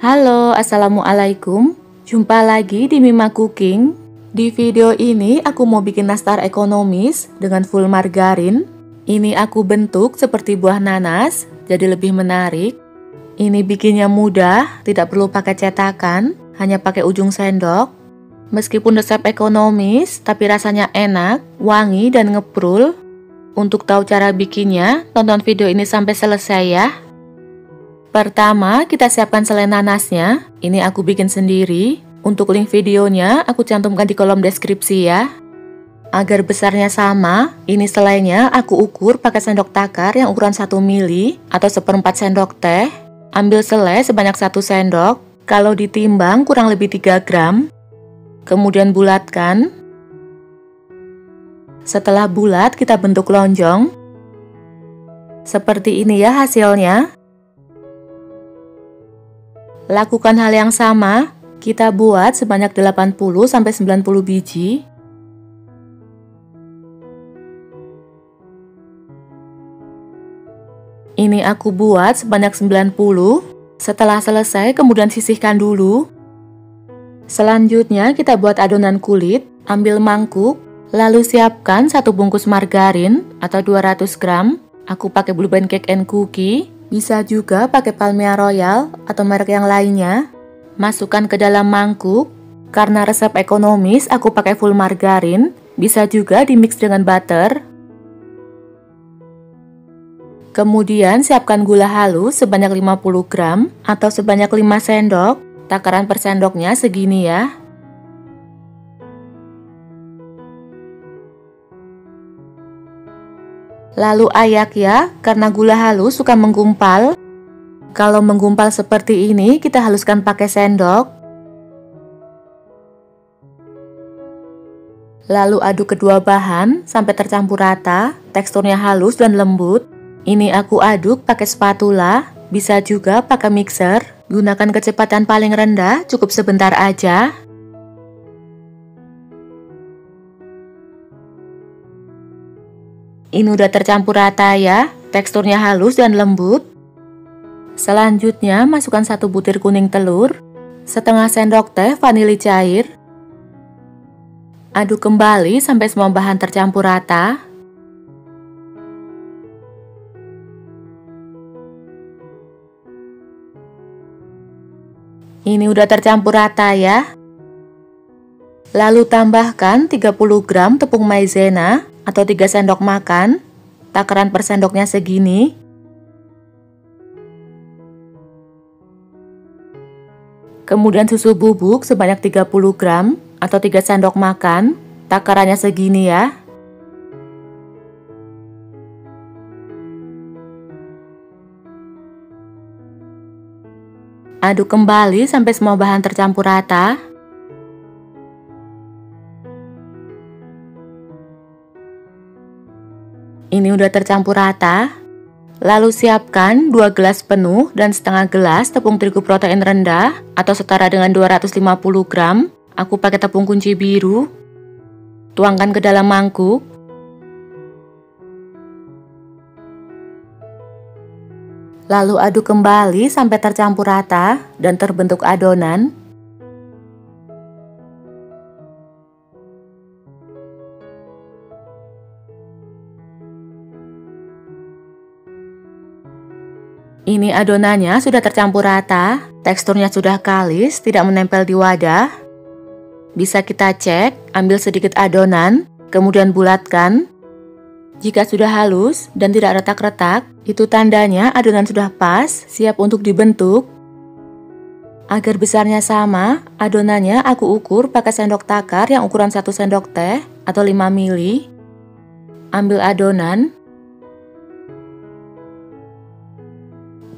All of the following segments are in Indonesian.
Halo, assalamualaikum. Jumpa lagi di Mima Cooking. Di video ini aku mau bikin nastar ekonomis dengan full margarin. Ini aku bentuk seperti buah nanas, jadi lebih menarik. Ini bikinnya mudah, tidak perlu pakai cetakan, hanya pakai ujung sendok. Meskipun resep ekonomis, tapi rasanya enak, wangi dan ngeprul. Untuk tahu cara bikinnya, tonton video ini sampai selesai ya. Pertama, kita siapkan selai nanasnya. Ini aku bikin sendiri. Untuk link videonya, aku cantumkan di kolom deskripsi ya. Agar besarnya sama, ini selainya aku ukur pakai sendok takar yang ukuran 1 mili atau 1/4 sendok teh. Ambil selai sebanyak 1 sendok. Kalau ditimbang kurang lebih 3 gram. Kemudian bulatkan. Setelah bulat, kita bentuk lonjong. Seperti ini ya hasilnya. Lakukan hal yang sama, kita buat sebanyak 80-90 biji. Ini aku buat sebanyak 90. Setelah selesai, kemudian sisihkan dulu. Selanjutnya kita buat adonan kulit, ambil mangkuk, lalu siapkan 1 bungkus margarin atau 200 gram. Aku pakai Blue Band Cake and Cookie. Bisa juga pakai Palmia Royal atau merek yang lainnya. Masukkan ke dalam mangkuk. Karena resep ekonomis aku pakai full margarin. Bisa juga dimix dengan butter. Kemudian siapkan gula halus sebanyak 50 gram atau sebanyak 5 sendok. Takaran per sendoknya segini ya. Lalu ayak ya, karena gula halus suka menggumpal. Kalau menggumpal seperti ini, kita haluskan pakai sendok. Lalu aduk kedua bahan sampai tercampur rata, teksturnya halus dan lembut. Ini aku aduk pakai spatula, bisa juga pakai mixer. Gunakan kecepatan paling rendah, cukup sebentar aja. Ini udah tercampur rata ya, teksturnya halus dan lembut. Selanjutnya masukkan 1 butir kuning telur, setengah sendok teh vanili cair. Aduk kembali sampai semua bahan tercampur rata. Ini udah tercampur rata ya. Lalu tambahkan 30 gram tepung maizena atau 3 sendok makan. Takaran per sendoknya segini. Kemudian susu bubuk sebanyak 30 gram atau 3 sendok makan. Takarannya segini ya. Aduk kembali sampai semua bahan tercampur rata. Ini udah tercampur rata. Lalu siapkan 2 gelas penuh dan setengah gelas tepung terigu protein rendah atau setara dengan 250 gram. Aku pakai tepung kunci biru. Tuangkan ke dalam mangkuk. Lalu aduk kembali sampai tercampur rata dan terbentuk adonan. Ini adonannya sudah tercampur rata, teksturnya sudah kalis, tidak menempel di wadah. Bisa kita cek, ambil sedikit adonan, kemudian bulatkan. Jika sudah halus dan tidak retak-retak, itu tandanya adonan sudah pas, siap untuk dibentuk. Agar besarnya sama, adonannya aku ukur pakai sendok takar yang ukuran 1 sendok teh atau 5 mili. Ambil adonan.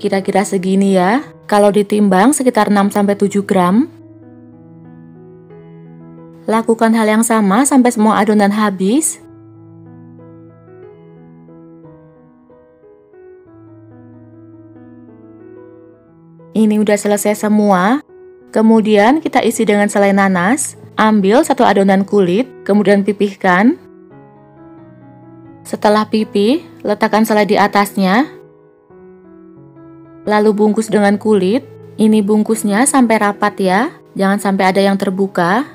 Kira-kira segini ya, kalau ditimbang sekitar 6-7 gram. Lakukan hal yang sama sampai semua adonan habis. Ini udah selesai semua. Kemudian kita isi dengan selai nanas. Ambil 1 adonan kulit, kemudian pipihkan. Setelah pipih, letakkan selai di atasnya. Lalu bungkus dengan kulit. Ini bungkusnya sampai rapat ya, jangan sampai ada yang terbuka.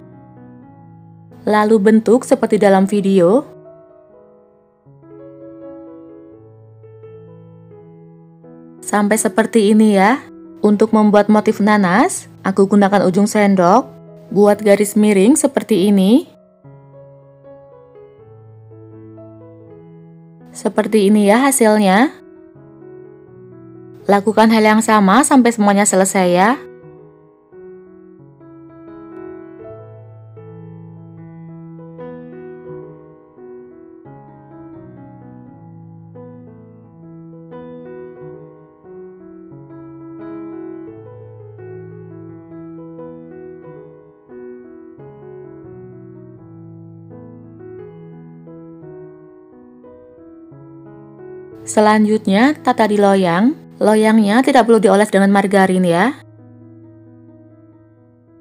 Lalu bentuk seperti dalam video. Sampai seperti ini ya. Untuk membuat motif nanas, aku gunakan ujung sendok, buat garis miring seperti ini. Seperti ini ya hasilnya. Lakukan hal yang sama sampai semuanya selesai ya. Selanjutnya, tata di loyang. Loyangnya tidak perlu dioles dengan margarin ya.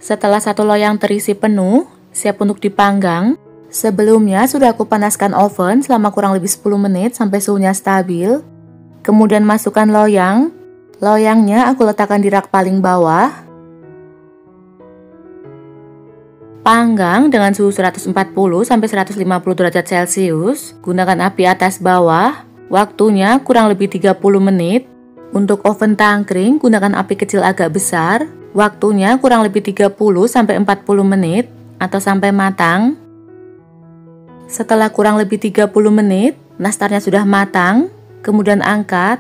Setelah satu loyang terisi penuh, siap untuk dipanggang. Sebelumnya sudah aku panaskan oven selama kurang lebih 10 menit sampai suhunya stabil. Kemudian masukkan loyang. Loyangnya aku letakkan di rak paling bawah. Panggang dengan suhu 140 sampai 150 derajat Celcius. Gunakan api atas bawah. Waktunya kurang lebih 30 menit. Untuk oven tangkring, gunakan api kecil agak besar. Waktunya kurang lebih 30 sampai 40 menit atau sampai matang. Setelah kurang lebih 30 menit, nastarnya sudah matang. Kemudian angkat.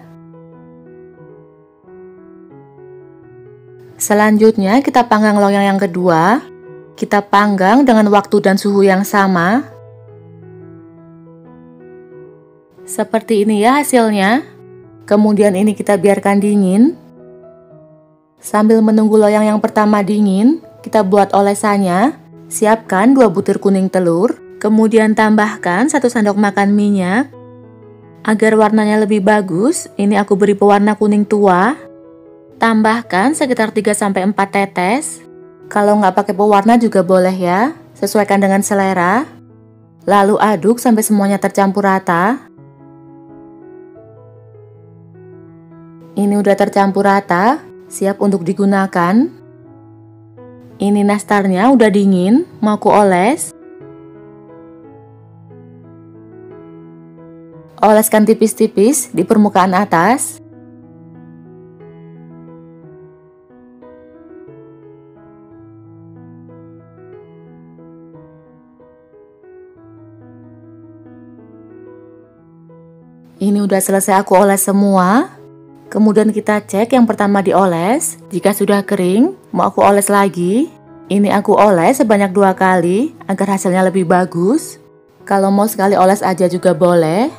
Selanjutnya kita panggang loyang yang kedua. Kita panggang dengan waktu dan suhu yang sama. Seperti ini ya hasilnya. Kemudian ini kita biarkan dingin. Sambil menunggu loyang yang pertama dingin, kita buat olesannya. Siapkan 2 butir kuning telur. Kemudian tambahkan 1 sendok makan minyak. Agar warnanya lebih bagus, ini aku beri pewarna kuning tua. Tambahkan sekitar 3-4 tetes. Kalau nggak pakai pewarna juga boleh ya. Sesuaikan dengan selera. Lalu aduk sampai semuanya tercampur rata. Ini udah tercampur rata, siap untuk digunakan. Ini nastarnya udah dingin, mau ku oles. Oleskan tipis-tipis di permukaan atas. Ini udah selesai aku oles semua. Kemudian kita cek yang pertama dioles. Jika sudah kering, mau aku oles lagi. Ini aku oles sebanyak 2 kali agar hasilnya lebih bagus. Kalau mau sekali oles aja juga boleh.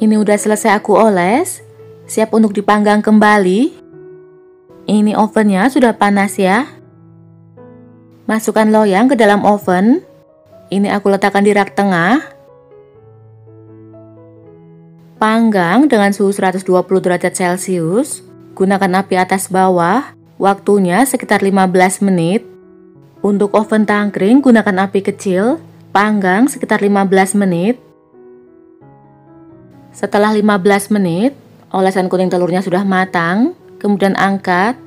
Ini udah selesai aku oles. Siap untuk dipanggang kembali. Ini ovennya sudah panas ya. Masukkan loyang ke dalam oven. Ini aku letakkan di rak tengah. Panggang dengan suhu 120 derajat Celcius. Gunakan api atas bawah. Waktunya sekitar 15 menit. Untuk oven tangkring gunakan api kecil. Panggang sekitar 15 menit. Setelah 15 menit, olesan kuning telurnya sudah matang. Kemudian angkat.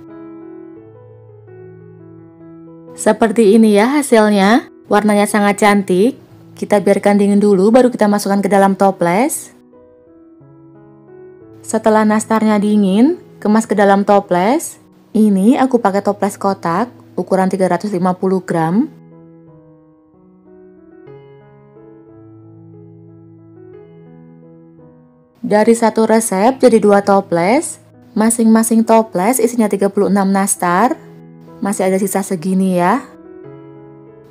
Seperti ini ya hasilnya. Warnanya sangat cantik. Kita biarkan dingin dulu baru kita masukkan ke dalam toples. Setelah nastarnya dingin, kemas ke dalam toples. Ini aku pakai toples kotak ukuran 350 gram. Dari satu resep jadi 2 toples. Masing-masing toples isinya 36 nastar. Masih ada sisa segini ya.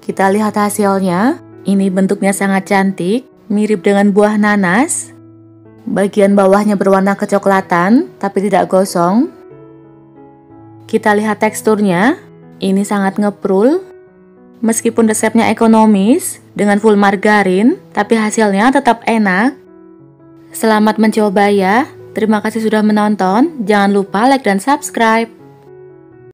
Kita lihat hasilnya. Ini bentuknya sangat cantik, mirip dengan buah nanas. Bagian bawahnya berwarna kecoklatan, tapi tidak gosong. Kita lihat teksturnya. Ini sangat ngeprul. Meskipun resepnya ekonomis, dengan full margarin, tapi hasilnya tetap enak. Selamat mencoba ya. Terima kasih sudah menonton. Jangan lupa like dan subscribe.